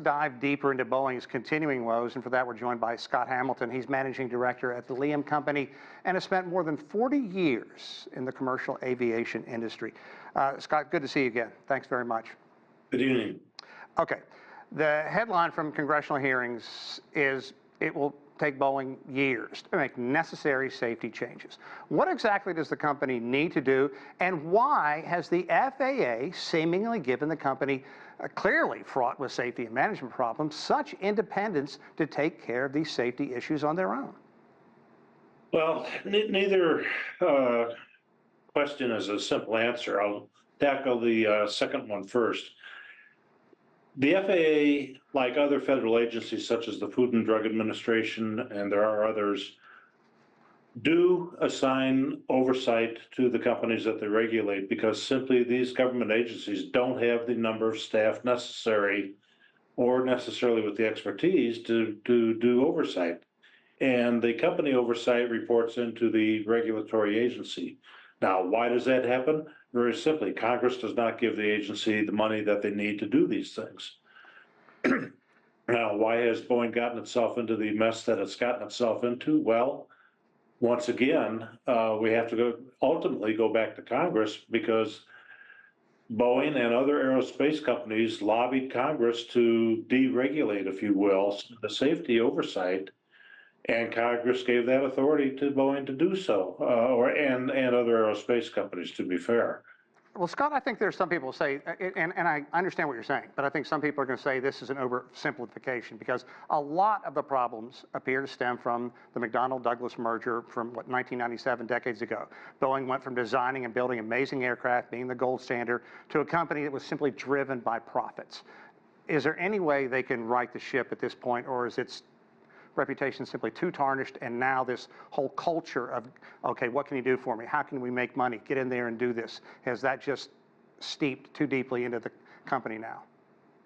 Dive deeper into Boeing's continuing woes, and for that we're joined by Scott Hamilton. He's managing director at the Leeham Company and has spent more than 40 years in the commercial aviation industry. Scott, good to see you again. Thanks very much. Good evening. Okay, the headline from congressional hearings is it will take Boeing years to make necessary safety changes. What exactly does the company need to do, and why has the FAA seemingly given the company, clearly fraught with safety and management problems, such independence to take care of these safety issues on their own? Well, neither question is a simple answer. I'll tackle the second one first. The FAA, like other federal agencies such as the Food and Drug Administration, and there are others, do assign oversight to the companies that they regulate because simply these government agencies don't have the number of staff necessary or necessarily with the expertise to do oversight. And the company oversight reports into the regulatory agency. Now, why does that happen? Very simply, Congress does not give the agency the money that they need to do these things. Now, why has Boeing gotten itself into the mess that it's gotten itself into? Well, once again, we have to ultimately go back to Congress because Boeing and other aerospace companies lobbied Congress to deregulate, if you will, the safety oversight. And Congress gave that authority to Boeing to do so, and other aerospace companies, to be fair. Well, Scott, I think there's some people say, and I understand what you're saying, but I think some people are going to say this is an oversimplification because a lot of the problems appear to stem from the McDonnell-Douglas merger from, 1997, decades ago. Boeing went from designing and building amazing aircraft, being the gold standard, to a company that was simply driven by profits. Is there any way they can right the ship at this point, or is its reputation simply too tarnished, and now this whole culture of, okay, what can you do for me? How can we make money? Get in there and do this. Has that just steeped too deeply into the company now?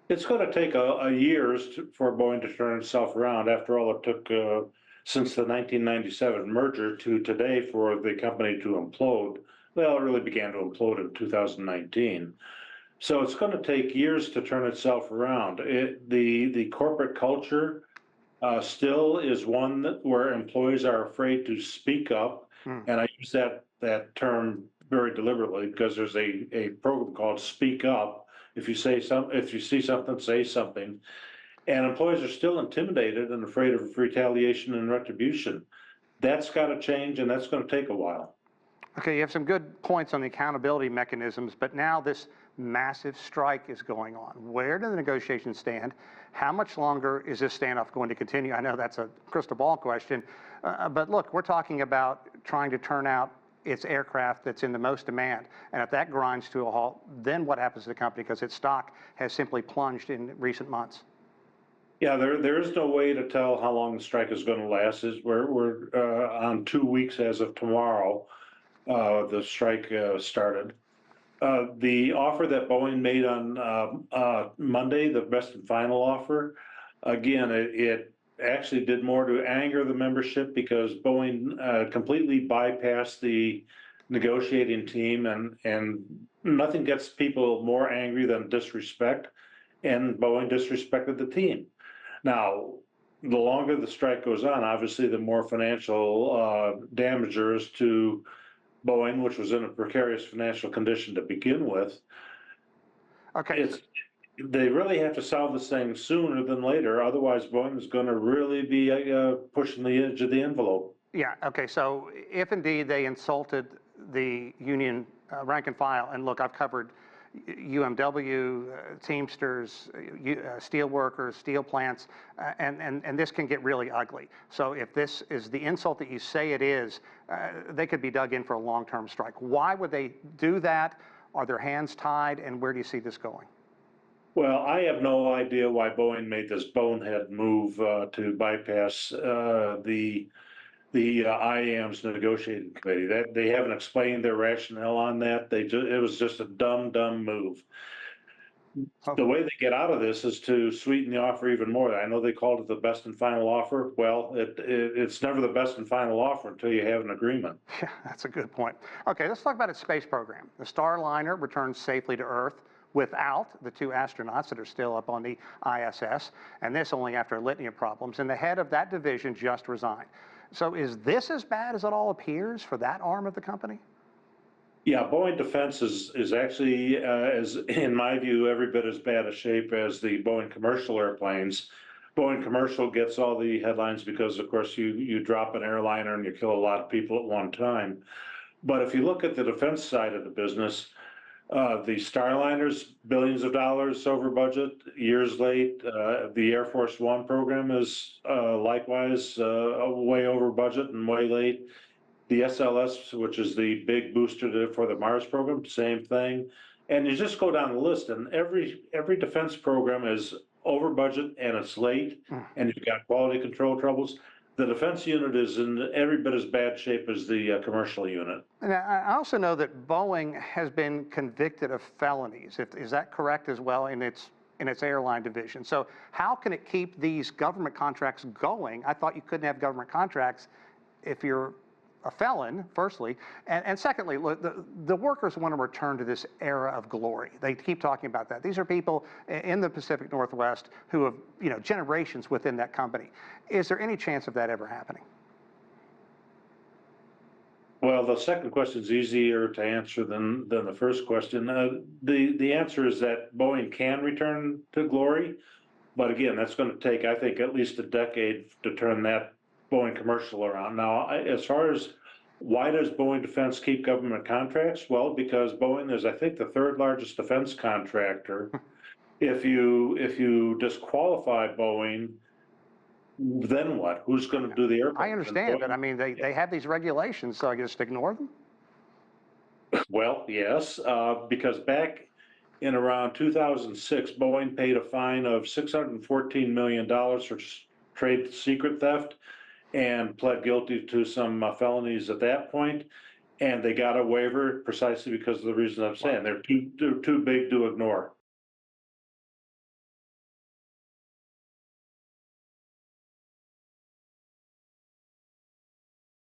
It's going to take years for Boeing to turn itself around. After all, it took since the 1997 merger to today for the company to implode. Well, it really began to implode in 2019. So it's going to take years to turn itself around. The corporate culture still is one where employees are afraid to speak up, and I use that term very deliberately because there's a program called Speak Up. If you see something, say something. And employees are still intimidated and afraid of retaliation and retribution. That's got to change, and that's going to take a while. Okay, you have some good points on the accountability mechanisms, but now this massive strike is going on. Where do the negotiations stand? How much longer is this standoff going to continue? I know that's a crystal ball question, but look, we're talking about trying to turn out its aircraft that's in the most demand, and if that grinds to a halt, then what happens to the company because its stock has simply plunged in recent months? Yeah, there is no way to tell how long the strike is going to last. We're on 2 weeks as of tomorrow. The strike started. The offer that Boeing made on Monday, the best and final offer, again, it actually did more to anger the membership because Boeing completely bypassed the negotiating team, and nothing gets people more angry than disrespect, and Boeing disrespected the team. Now, the longer the strike goes on, obviously, the more financial damagers to Boeing, which was in a precarious financial condition to begin with. Okay. They really have to solve this thing sooner than later. Otherwise, Boeing is going to really be pushing the edge of the envelope. Yeah, okay, so if indeed they insulted the union rank and file, and look, I've covered UMW, Teamsters, steel workers, steel plants, and this can get really ugly. So if this is the insult that you say it is, they could be dug in for a long-term strike. Why would they do that? Are their hands tied, and where do you see this going? Well, I have no idea why Boeing made this bonehead move to bypass the IAM's negotiating committee. That they haven't explained their rationale on that. It was just a dumb move. The way they get out of this is to sweeten the offer even more. I know they called it the best and final offer. Well, it's never the best and final offer until you have an agreement. Yeah, that's a good point. Okay, let's talk about its space program. The Starliner returned safely to Earth. without the 2 astronauts that are still up on the ISS, and this only after a litany of problems. And the head of that division just resigned. So is this as bad as it all appears for that arm of the company? Yeah, Boeing Defense is actually, as in my view, every bit as bad a shape as the Boeing commercial airplanes. Boeing commercial gets all the headlines because, of course, you drop an airliner and you kill a lot of people at one time. But if you look at the defense side of the business, the Starliners, billions of dollars over budget, years late. The Air Force One program is likewise way over budget and way late. The SLS, which is the big booster for the Mars program, same thing. And you just go down the list, and every defense program is over budget and it's late, and you've got quality control troubles. The defense unit is in every bit as bad shape as the commercial unit. And I also know that Boeing has been convicted of felonies. Is that correct as well in its airline division? So how can it keep these government contracts going? I thought you couldn't have government contracts if you're a felon, firstly, and secondly, look, the workers want to return to this era of glory. They keep talking about that. These are people in the Pacific Northwest who have, generations within that company. Is there any chance of that ever happening? Well, the second question is easier to answer than the first question. The answer is that Boeing can return to glory, but again, that's going to take, I think, at least a decade to turn that Boeing commercial around. Now, as far as why does Boeing Defense keep government contracts? Well, because Boeing is, I think, the 3rd largest defense contractor. If you disqualify Boeing, then what? Who's going to do the airplanes? I understand, but I mean, they have these regulations, so I just ignore them? Well, yes, because back in around 2006, Boeing paid a fine of $614 million for trade secret theft and pled guilty to some felonies at that point, and they got a waiver precisely because of the reason I'm saying they're too big to ignore.